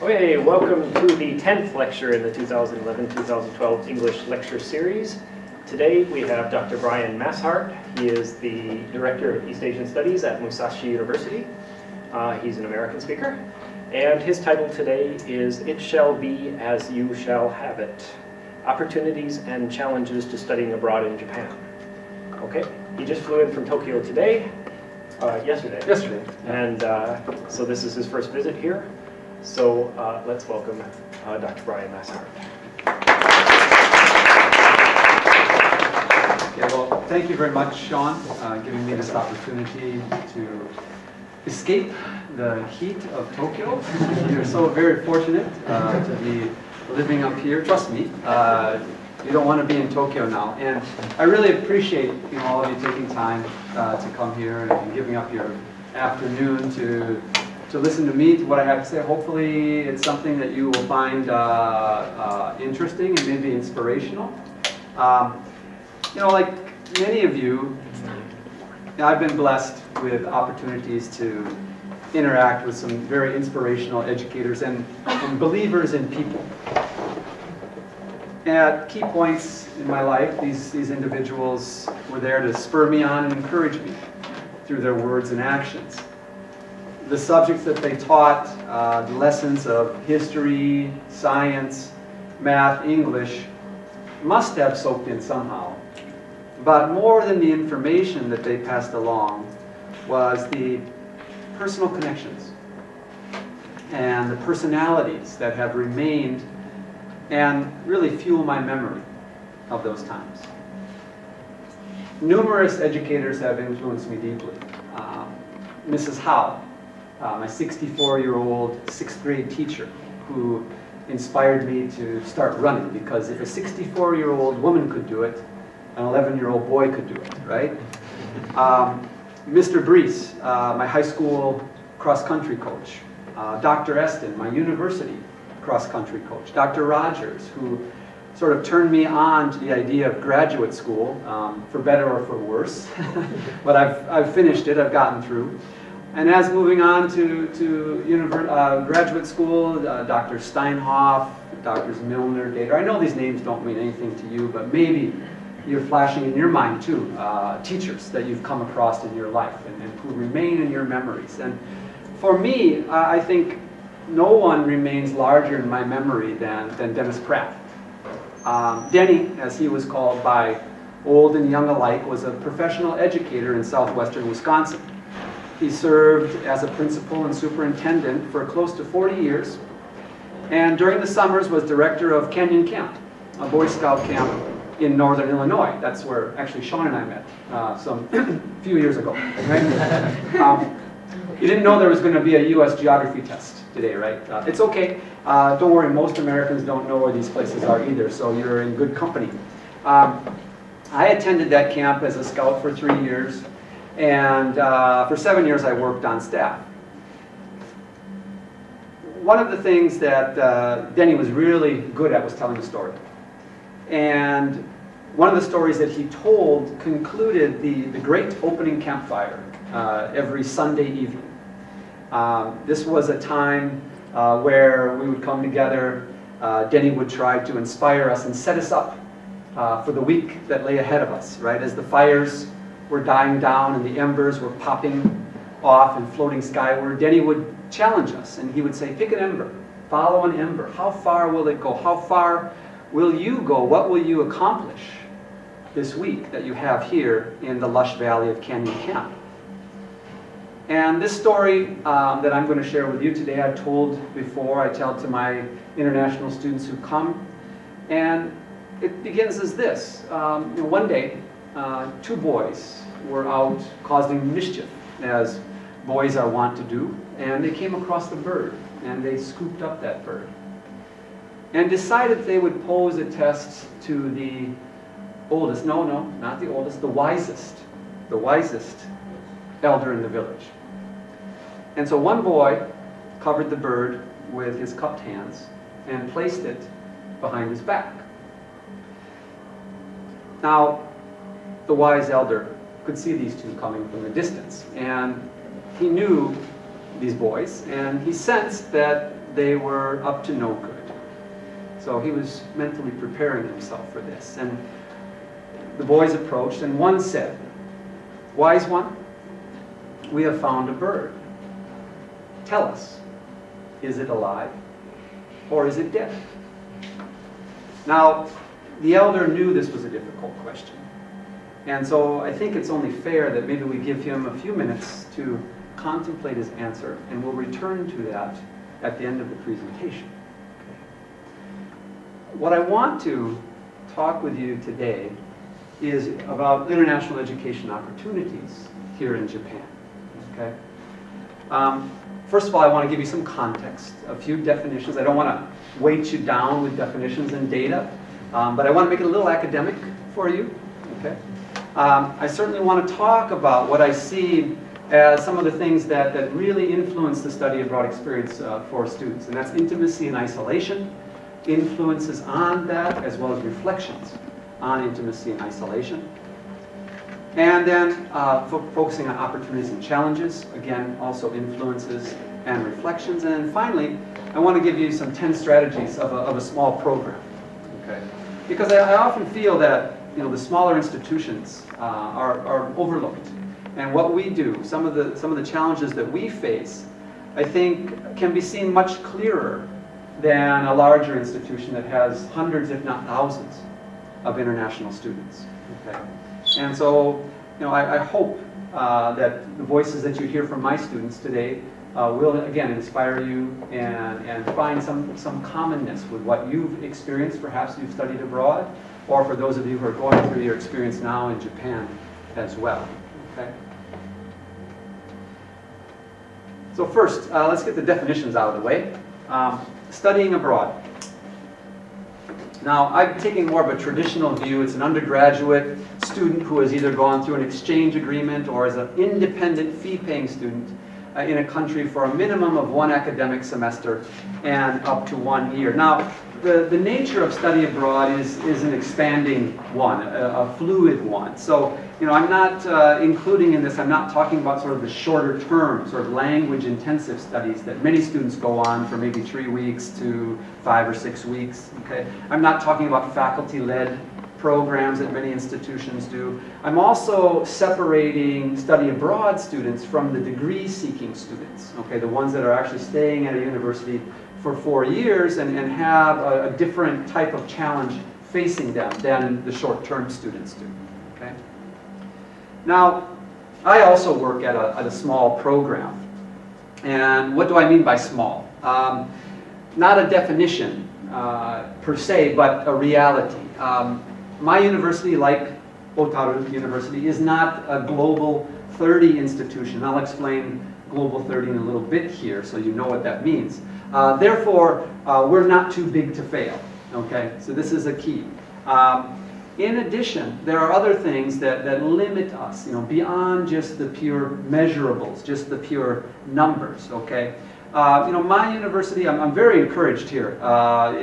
Okay, welcome to the 10th lecture in the 2011-2012 English lecture series. Today we have Dr. Brian Masshardt. He is the Director of East Asian Studies at Musashi University. He's an American speaker. And his title today is It Shall Be As You Shall Have It, Opportunities and Challenges to Studying Abroad in Japan. Okay, he just flew in from Tokyo today, yesterday. And so this is his first visit here. So let's welcome Dr. Brian Masshardt. Yeah, well, thank you very much, Shawn, giving me this opportunity to escape the heat of Tokyo. You're so very fortunate to be living up here. Trust me, you don't want to be in Tokyo now. And I really appreciate all of you taking time to come here and giving up your afternoon to listen to me, to what I have to say. Hopefully it's something that you will find interesting and maybe inspirational. Like many of you, I've been blessed with opportunities to interact with some very inspirational educators and believers in people. At key points in my life, these individuals were there to spur me on and encourage me through their words and actions. The subjects that they taught, the lessons of history, science, math, English, must have soaked in somehow. But more than the information that they passed along was the personal connections and the personalities that have remained and really fuel my memory of those times. Numerous educators have influenced me deeply. Mrs. Howe, my 64-year-old 6th grade teacher, who inspired me to start running, because if a 64-year-old woman could do it, an 11-year-old boy could do it, right? Mr. Brees, my high school cross-country coach. Dr. Eston, my university cross-country coach. Dr. Rogers, who sort of turned me on to the idea of graduate school, for better or for worse. But I've finished it, I've gotten through. And as moving on to graduate school, Dr. Steinhoff, Drs. Milner, Dater. I know these names don't mean anything to you, but maybe you're flashing in your mind too, teachers that you've come across in your life and who remain in your memories. And for me, I think no one remains larger in my memory than Dennis Pratt. Denny, as he was called by old and young alike, was a professional educator in southwestern Wisconsin. He served as a principal and superintendent for close to 40 years, and during the summers was director of Canyon Camp, a Boy Scout camp in northern Illinois. That's where actually Shawn and I met some few years ago. Right? You didn't know there was going to be a U.S. geography test today, right? It's okay. Don't worry, most Americans don't know where these places are either, so you're in good company. I attended that camp as a scout for 3 years. And for 7 years, I worked on staff. One of the things that Denny was really good at was telling a story. And one of the stories that he told concluded the great opening campfire every Sunday evening. This was a time where we would come together. Denny would try to inspire us and set us up for the week that lay ahead of us, right? As the fires were dying down and the embers were popping off and floating skyward, Denny would challenge us, and he would say, pick an ember, follow an ember. How far will it go? How far will you go? What will you accomplish this week that you have here in the lush valley of Canyon Camp? And this story that I'm going to share with you today, I've told before. I tell to my international students who come, and it begins as this. One day, 2 boys were out causing mischief, as boys are wont to do, and they came across the bird, and they scooped up that bird, and decided they would pose a test to the oldest, no, not the oldest, the wisest elder in the village. And so one boy covered the bird with his cupped hands and placed it behind his back. Now, the wise elder could see these two coming from the distance, and he knew these boys, and he sensed that they were up to no good. So he was mentally preparing himself for this. And the boys approached, and one said, "Wise one, we have found a bird. Tell us, is it alive or is it dead?" Now, the elder knew this was a difficult question. And so I think it's only fair that maybe we give him a few minutes to contemplate his answer, and we'll return to that at the end of the presentation. What I want to talk with you today is about international education opportunities here in Japan. Okay? First of all, I want to give you some context, a few definitions. I don't want to weight you down with definitions and data, but I want to make it a little academic for you. Okay? I certainly want to talk about what I see as some of the things that really influence the study abroad experience for students, and that's intimacy and isolation, influences on that, as well as reflections on intimacy and isolation. And then focusing on opportunities and challenges, again, also influences and reflections. And then finally, I want to give you some 10 strategies of a small program. Okay? Because I often feel that the smaller institutions are overlooked. And what we do, some of the challenges that we face, I think can be seen much clearer than a larger institution that has hundreds, if not thousands, of international students. Okay? And so, I hope that the voices that you hear from my students today will, again, inspire you and find some commonness with what you've experienced. Perhaps you've studied abroad, or for those of you who are going through your experience now in Japan as well. Okay? So first, let's get the definitions out of the way. Studying abroad. Now, I'm taking more of a traditional view. It's an undergraduate student who has either gone through an exchange agreement or is an independent fee-paying student in a country for a minimum of 1 academic semester and up to 1 year. Now, the nature of study abroad is an expanding one, a fluid one. So, I'm not including in this, I'm not talking about sort of the shorter term, sort of language intensive studies that many students go on for maybe 3 weeks to 5 or 6 weeks. Okay? I'm not talking about faculty-led programs that many institutions do. I'm also separating study abroad students from the degree-seeking students, okay, the ones that are actually staying at a university for 4 years and have a different type of challenge facing them than the short-term students do. Okay? Now, I also work at a small program. And what do I mean by small? Not a definition per se, but a reality. My university, like Otaru University, is not a global 30 institution. I'll explain global 30 in a little bit here so you know what that means. Therefore, we're not too big to fail. Okay, so this is a key. In addition, there are other things that limit us, beyond just the pure measurables, just the pure numbers. Okay, my university, I'm very encouraged here.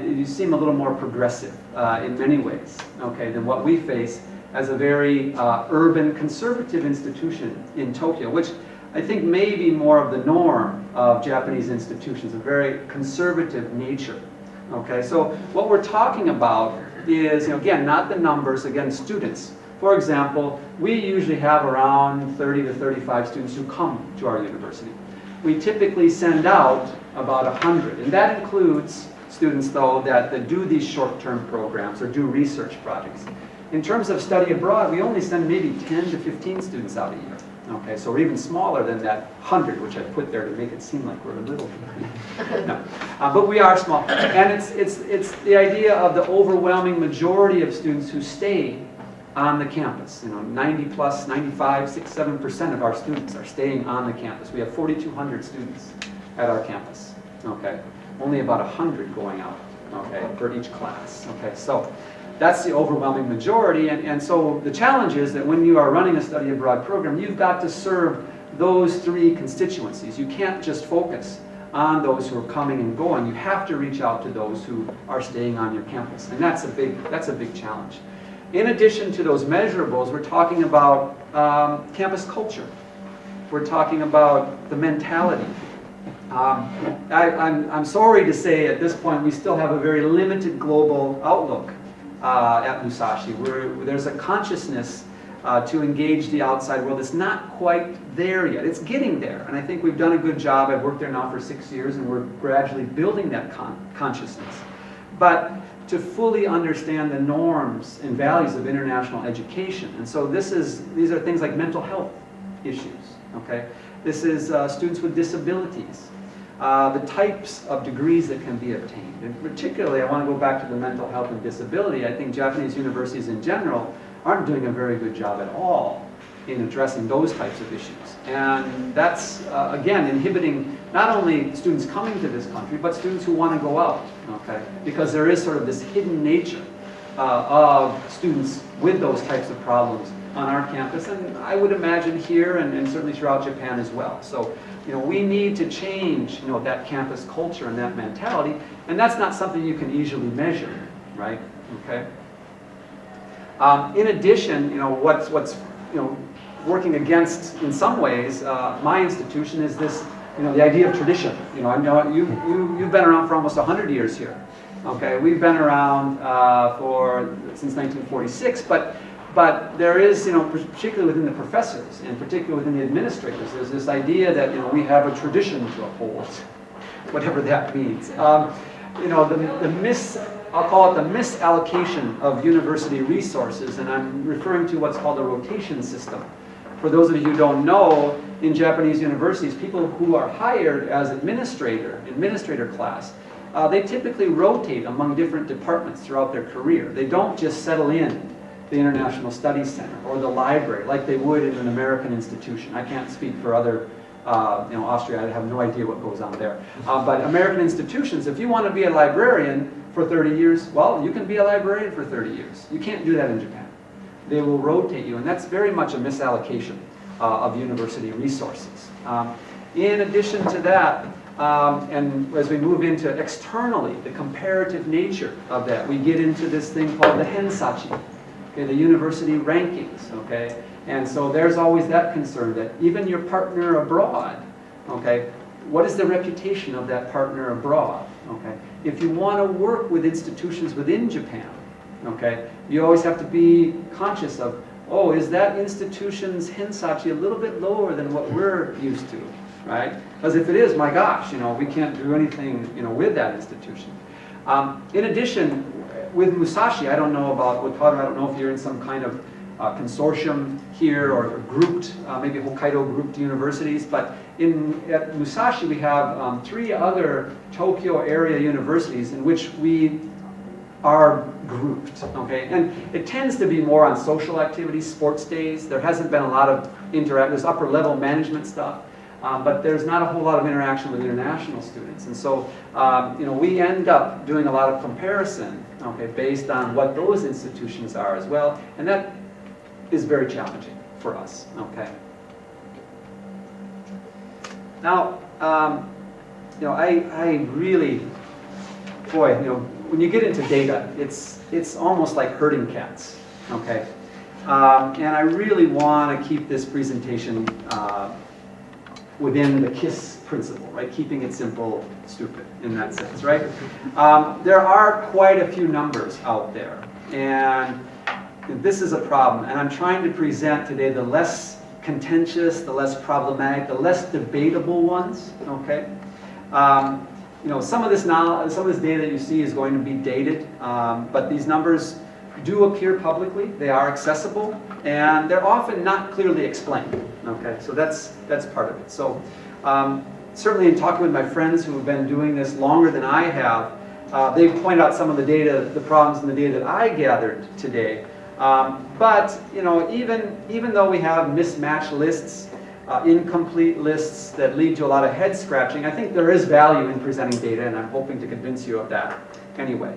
You seem a little more progressive in many ways, okay, than what we face as a very urban, conservative institution in Tokyo, which I think may be more of the norm of Japanese institutions, a very conservative nature. Okay, so what we're talking about is, again, not the numbers, again, students. For example, we usually have around 30 to 35 students who come to our university. We typically send out about 100, and that includes students, though, that do these short-term programs or do research projects. In terms of study abroad, we only send maybe 10 to 15 students out a year. Okay, so we're even smaller than that 100, which I put there to make it seem like we're a little. No, but we are small, and it's the idea of the overwhelming majority of students who stay on the campus. 90 plus, 95, 6, 7% of our students are staying on the campus. We have 4,200 students at our campus. Okay, only about 100 going out. Okay, for each class. Okay, so that's the overwhelming majority, and so the challenge is that when you are running a study abroad program, you've got to serve those 3 constituencies. You can't just focus on those who are coming and going. You have to reach out to those who are staying on your campus, and that's a big challenge. In addition to those measurables, we're talking about campus culture. We're talking about the mentality I'm sorry to say at this point we still have a very limited global outlook at Musashi. There's a consciousness to engage the outside world. It's not quite there yet. It's getting there, and I think we've done a good job. I've worked there now for 6 years, and we're gradually building that consciousness. But to fully understand the norms and values of international education, and so these are things like mental health issues. Okay, this is students with disabilities, the types of degrees that can be obtained, and particularly I want to go back to the mental health and disability. I think Japanese universities in general aren't doing a very good job at all in addressing those types of issues. And that's, again, inhibiting not only students coming to this country, but students who want to go out, okay? Because there is sort of this hidden nature of students with those types of problems on our campus, and I would imagine here and certainly throughout Japan as well. So, we need to change, that campus culture and that mentality, and that's not something you can easily measure, right? Okay. In addition, what's working against, in some ways, my institution is this, the idea of tradition. I know you've been around for almost 100 years here. Okay, we've been around since 1946, but there is, particularly within the professors and particularly within the administrators, there's this idea that we have a tradition to uphold, whatever that means. I'll call it the misallocation of university resources, and I'm referring to what's called a rotation system. For those of you who don't know, in Japanese universities, people who are hired as administrator class, they typically rotate among different departments throughout their career. They don't just settle in the International Studies Center or the library like they would in an American institution. I can't speak for other Austria, I have no idea what goes on there. But American institutions, if you want to be a librarian for 30 years, well, you can be a librarian for 30 years. You can't do that in Japan. They will rotate you, and that's very much a misallocation of university resources. In addition to that, and as we move into externally, the comparative nature of that, we get into this thing called the hensachi, okay, the university rankings, okay? And so there's always that concern that even your partner abroad, okay, what is the reputation of that partner abroad, okay? If you want to work with institutions within Japan, okay, you always have to be conscious of, oh, is that institution's hensachi a little bit lower than what we're used to, right? Because if it is, my gosh, we can't do anything, with that institution. In addition, with Musashi, I don't know about Otaru, I don't know if you're in some kind of consortium here or grouped, maybe Hokkaido grouped universities, but at Musashi we have 3 other Tokyo area universities in which we are grouped, okay? And it tends to be more on social activities, sports days. There hasn't been a lot of there's upper level management stuff, but there's not a whole lot of interaction with international students. And so, we end up doing a lot of comparison, okay, based on what those institutions are as well, and that is very challenging for us, okay? Now, I really, boy, when you get into data, it's almost like herding cats, okay? And I really want to keep this presentation within the KISS principle, right? Keeping it simple, stupid, in that sense, right? There are quite a few numbers out there, and this is a problem, and I'm trying to present today the less contentious, the less problematic, the less debatable ones, okay? Some of this data that you see is going to be dated, but these numbers do appear publicly, they are accessible, and they're often not clearly explained, okay? So that's part of it. So certainly in talking with my friends who have been doing this longer than I have, they've pointed out some of the data, the problems in the data that I gathered today. But even though we have mismatched lists, incomplete lists that lead to a lot of head scratching, I think there is value in presenting data, and I'm hoping to convince you of that anyway.